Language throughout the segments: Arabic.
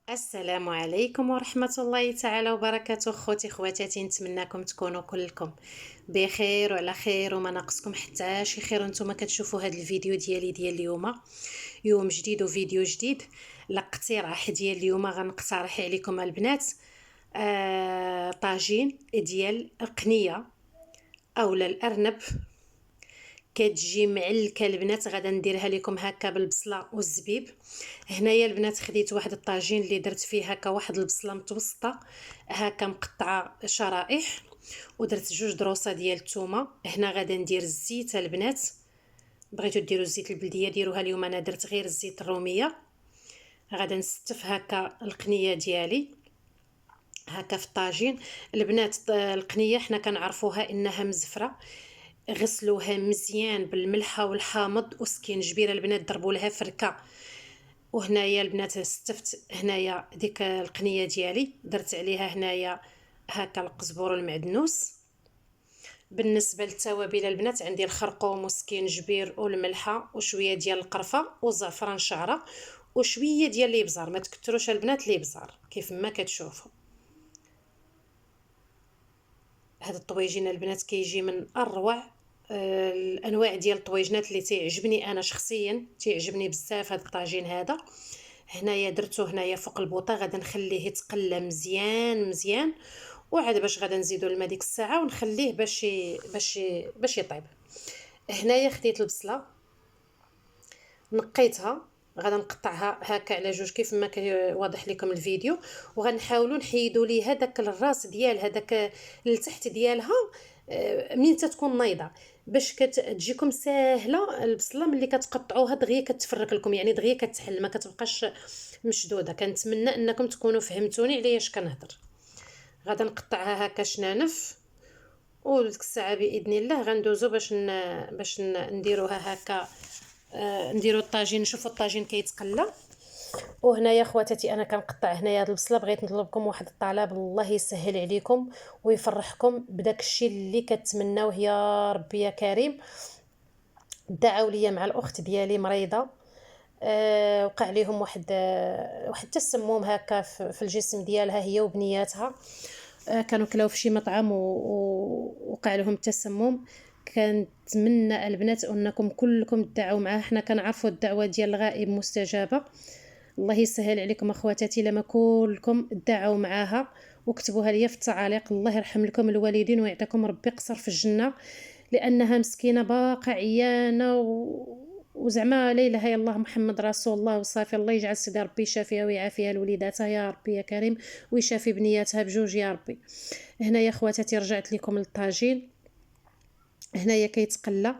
السلام عليكم ورحمة الله تعالى وبركاته. خوتي خواتاتي، نتمنىكم تكونوا كلكم بخير وعلى خير وما ناقصكم حتى شي خير. وانتم كتشوفوا هذا الفيديو ديال اليوم، يوم جديد وفيديو جديد. الاقتراح ديال اليوم غنقترح عليكم البنات طاجين ديال القنية اولا الارنب. كتجي معلكه البنات، غادا نديرها لكم هكا بالبصله والزبيب. هنايا البنات خديت واحد الطاجين اللي درت فيه هكا واحد البصله متوسطه هكا مقطعه شرائح، ودرت جوج دروسه ديال الثومه. هنا غادا ندير الزيت البنات، بغيتو ديروا الزيت البلديه ديروها، اليوم انا درت غير الزيت الروميه. غادا نستف هكا القنيه ديالي هكا في الطاجين. البنات القنيه حنا كنعرفوها انها مزفره، غسلوها مزيان بالملحه والحامض وسكينجبيره البنات، ضربوا لها فركه. وهنايا البنات استفت هنايا ديك القنيه ديالي، درت عليها هنايا هكا القزبور والمعدنوس. بالنسبه للتوابل البنات عندي الخرقوم وسكينجبير والملحه وشويه ديال القرفه وزعفران شعره وشويه ديال الابزار. ما تكثروش البنات الابزار كيف ما كتشوفوا. هذا الطويجين البنات كيجي من اروع الانواع ديال الطويجنات اللي تعجبني انا شخصيا، تعجبني بزاف هذا الطاجين هذا. هنايا درتو هنايا فوق البوطه، غادا نخليه يتقلى مزيان مزيان، وعاد باش غادا نزيدو الماء ديك الساعه ونخليه باش يطيب. هنايا خديت البصله نقيتها، غادا نقطعها هكا على جوج كيف ما واضح لكم الفيديو، وغنحاولوا نحيدوا ليها داك الراس ديالها داك لتحت ديالها منين تتكون نايضه، باش كتجيكم ساهله البصله ملي كتقطعوها دغيا كتفرك لكم، يعني دغيا كتحل ما كتبقاش مشدوده. كنتمنى انكم تكونوا فهمتوني على اش كنهضر. غادا نقطعها هكا شنانف، وديك الساعه باذن الله غندوزو باش نديروها هكا. نديرو الطاجين، نشوفوا الطاجين كيتقلى. وهنايا خواتاتي انا كنقطع هنايا هاد البصله. بغيت نطلبكم واحد الطلب، الله يسهل عليكم ويفرحكم بداك الشيء اللي كتمناوه يا ربي يا كريم. دعاو ليا مع الاخت ديالي مريضه، وقع ليهم واحد التسمم هكا في الجسم ديالها هي وبنياتها. كانوا كلاو في شي مطعم ووقع لهم التسمم. كنتمنى البنات انكم كلكم تدعوا معاه، حنا كنعرفوا الدعوه ديال الغائب مستجابه. الله يسهل عليكم اخواتاتي لما كلكم تدعوا معاها وكتبوها ليا في التعاليق. الله يرحم لكم الوالدين ويعطيكم ربي قصر في الجنه، لانها مسكينه باقا عيانه وزعما لا اله الا الله محمد رسول الله وصافي. الله يجعل سيدي ربي يشافيها ويعافيها لوليداتها يا ربي يا كريم، ويشافي بنياتها بجوج يا ربي. هنايا خواتاتي رجعت لكم للطاجين. هنايا كيتقلى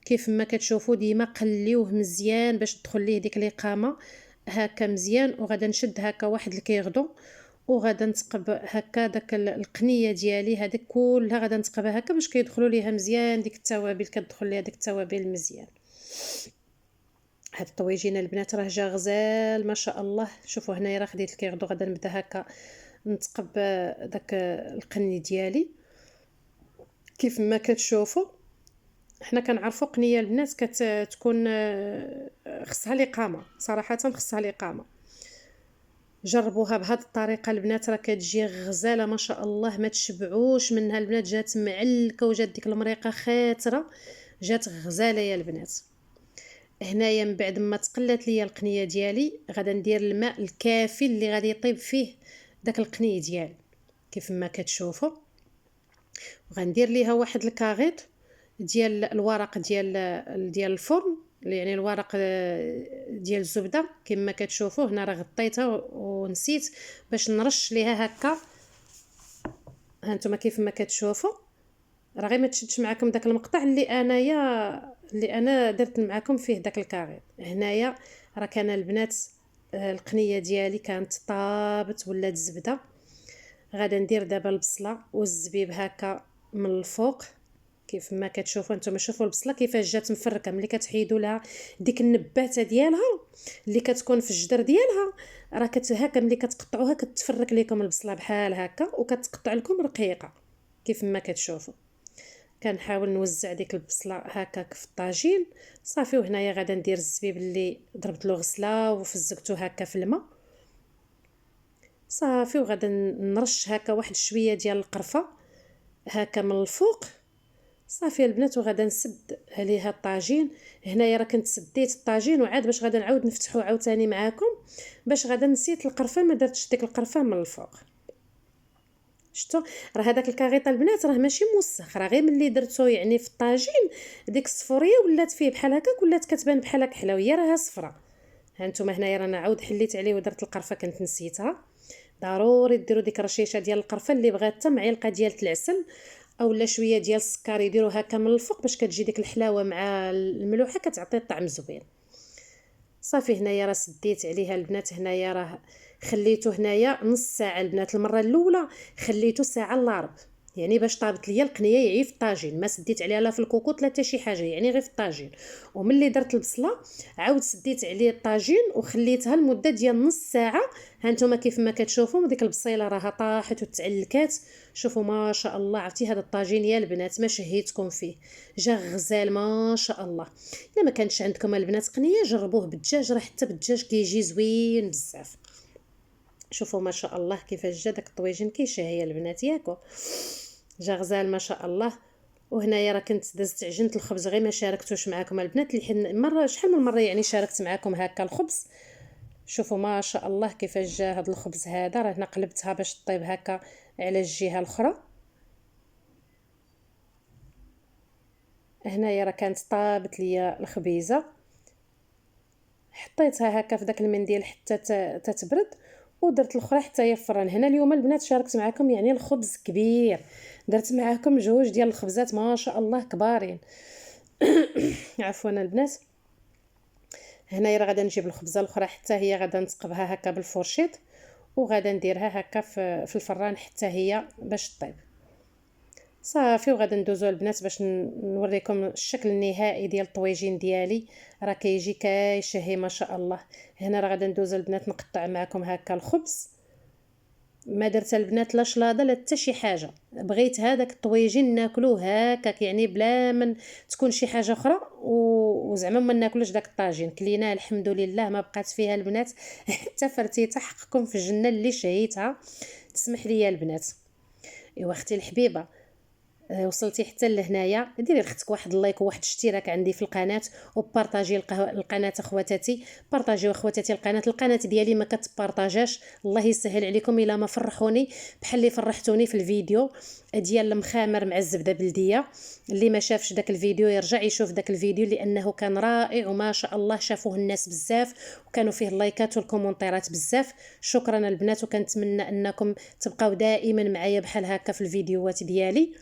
كيف ما كتشوفوا، ديما قليوه مزيان باش تدخل ليه ديك الاقامه هكا مزيان. وغادا نشد هكا واحد الكيغدو وغادا نتقب هكا داك القنيه ديالي هذيك كلها، غادا نتقبها هكا باش كيدخلوا ليها مزيان ديك التوابل، كتدخل ليها ديك التوابل مزيان. هاد الطويجين البنات راه جا غزال ما شاء الله. شوفوا هنايا راه خديت الكيغدو، غادا نبدا هكا نتقب داك القني ديالي كيف ما كتشوفوا. حنا كنعرفوا قنيه البنات كتكون خصها الاقامه، صراحه خصها الاقامه. جربوها بهذه الطريقه البنات، راه كتجي غزاله ما شاء الله، ما تشبعوش منها البنات. جات معلكه وجات ديك المريقه خاتره، جات غزاله يا البنات. هنايا من بعد ما تقلات ليا القنيه ديالي غادا ندير الماء الكافي اللي غادي يطيب فيه داك القني ديالي كيف ما كتشوفوا. وغندير ليها واحد الكاغيط ديال الورق ديال الفرن، يعني الورق ديال الزبده كما كتشوفوا. هنا راه غطيتها ونسيت باش نرش ليها هكا. ها نتوما كيف ما كتشوفوا راه غير ما تشدش معكم داك المقطع اللي انا درت معكم فيه داك الكاغيط. هنايا راه كان البنات القنيه ديالي كانت طابت ولات زبده. غادا ندير دابا البصله والزبيب هكا من الفوق كيف ما كتشوفوا نتوما. شوفوا البصله كيفاش جات مفركه، ملي كتحيدوا لها ديك النباته ديالها اللي كتكون في الجدر ديالها، راه هكا ملي كتقطعوها كتفرك لكم البصله بحال هكا وكتقطع لكم رقيقه كيف ما كتشوفوا. كنحاول نوزع ديك البصله هكاك في الطاجين صافي. وهنايا غادا ندير الزبيب اللي ضربت له غسله وفزقته هكا في الماء. صافي. وغادا نرش هكا واحد شويه ديال القرفه هكا من الفوق. صافي البنات، وغادا نسد عليها الطاجين. هنايا راه كنت سديت الطاجين وعاد باش غادا نعاود نفتحو عاوتاني معاكم، باش غادا نسيت القرفه، ما درتش ديك القرفه من الفوق. شفتوا راه هذاك الكاريطه البنات راه ماشي موسخ، راه غير ملي درتو يعني في الطاجين ديك الصفوريه ولات فيه بحال هكاك، ولات كتبان بحال هكا حلاويه، راها صفرا. ها نتوما هنايا رانا عاود حليت عليه ودرت القرفه كنت نسيتها. ضروري ديروا ديك الرشيشه ديال القرفه، اللي بغات حتى معلقه ديال العسل اولا شويه ديال السكر يديروا هكا من الفوق باش كتجي ديك الحلاوه مع الملوحه كتعطي الطعم زوين. صافي هنايا راه سديت عليها البنات. هنايا راه خليته هنايا نص ساعه البنات. المره الاولى خليته ساعه الا ربع، يعني باش طابت ليا القنيه يعي في الطاجين، ما سديت عليها لا في الكوكوط لا حتى شي حاجه، يعني غير في الطاجين. وملي درت البصله عاود سديت عليه الطاجين وخليتها لمده ديال نص ساعه. ها نتوما كيف ما كتشوفوا ديك البصيله راها طاحت وتعلكات. شوفوا ما شاء الله. عرفتي هذا الطاجين يا البنات ما شهيتكم فيه، جا غزال ما شاء الله. الا ما كانش عندكم البنات قنيه جربوه بالدجاج، راه حتى بالدجاج كيجي زوين بزاف. شوفوا ما شاء الله كيفاش جا داك الطويجين كيشهي البنات ياكو، جا غزال ما شاء الله. وهنايا راه كنت دزت عجينه الخبز غير ما شاركتوش معكم البنات، اللي حين مره شحال من مره يعني شاركت معكم هكا الخبز. شوفوا ما شاء الله كيفاش جا هذا الخبز هذا. راه هنا قلبتها باش طيب هكا على الجهه الاخرى. هنايا راه كانت طابت ليا الخبيزه، حطيتها هكا في داك المنديل حتى تتبرد، ودرت الاخرى حتى هي في الفران. هنا اليوم البنات شاركت معكم يعني الخبز كبير، درت معكم جوج ديال الخبزات ما شاء الله كبارين. عفوا البنات. هنايا راه غادا نجيب الخبزه الاخرى حتى هي غادا نثقبها هكا بالفورشيط، وغادا نديرها هكا في الفران حتى هي باش طيب. صافي وغادا ندوزو البنات باش نوريكم الشكل النهائي ديال الطويجين ديالي. راه كيجي كيشهي ما شاء الله. هنا راه غادا ندوزو البنات نقطع معكم هكا الخبز. ما درت البنات لا شلاضه لا حتى شي حاجه، بغيت هذاك الطويجين ناكلوه هكاك يعني بلا من تكون شي حاجه اخرى، وزعما ما ناكلوش داك الطاجين. كلينا الحمد لله ما بقات فيها البنات حتى فرتيته. حقكم في الجنه اللي شهيتها. تسمح لي البنات. ايوا اختي الحبيبه، وصلتي حتى لهنايا ديري لختك واحد اللايك وواحد الاشتراك عندي في القناه، وبارطاجي القناه اخواتاتي. بارطاجيو اخواتاتي القناه ديالي ما كتبارطاجاش. الله يسهل عليكم الا ما فرحوني بحال اللي فرحتوني في الفيديو ديال المخامر مع الزبده بلديه. اللي ما شافش داك الفيديو يرجع يشوف داك الفيديو لانه كان رائع وما شاء الله شافوه الناس بزاف، وكانوا فيه اللايكات والكومونتيرات بزاف. شكرا البنات، وكنتمنى انكم تبقاو دائما معايا بحال هكا في الفيديوهات ديالي.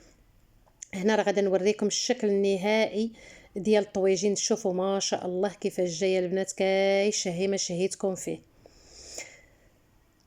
هنا راه غادا نوريكم الشكل النهائي ديال الطويجين. شوفوا ما شاء الله كيفاش جايه البنات كيشهي ما شهيتكم فيه.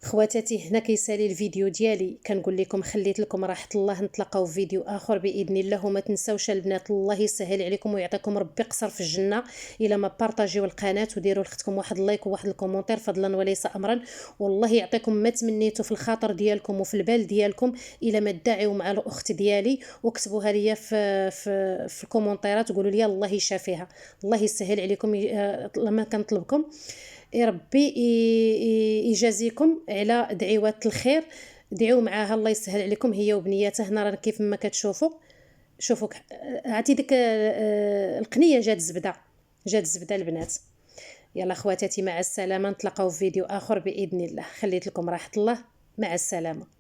خواتاتي هنا كيسالي الفيديو ديالي، كنقول لكم خليت لكم راحه الله، نتلاقاو في فيديو اخر باذن الله. وما تنساوش البنات الله يسهل عليكم ويعطيكم ربي قصر في الجنه الا ما بارطاجيو القناه وديروا لختكم واحد اللايك وواحد الكومونتير فضلا وليس امرا. والله يعطيكم ما تمنيتوا في الخاطر ديالكم وفي البال ديالكم الا ما تداعيو مع الاخت ديالي وكتبوها ليا في الكومونتيرات وقولوا لي الله يشافيها. الله يسهل عليكم. لما كنطلبكم يا ربي يجازيكم على دعوات الخير، دعيو معاها الله يسهل عليكم هي وبنياتها. هنا راه كيف ما كتشوفوا. شوفوا عرفتي ديك القنيه جات زبده، جات زبده البنات. يلا خواتاتي مع السلامه، نتلاقاو في فيديو اخر باذن الله. خليت لكم راحه الله، مع السلامه.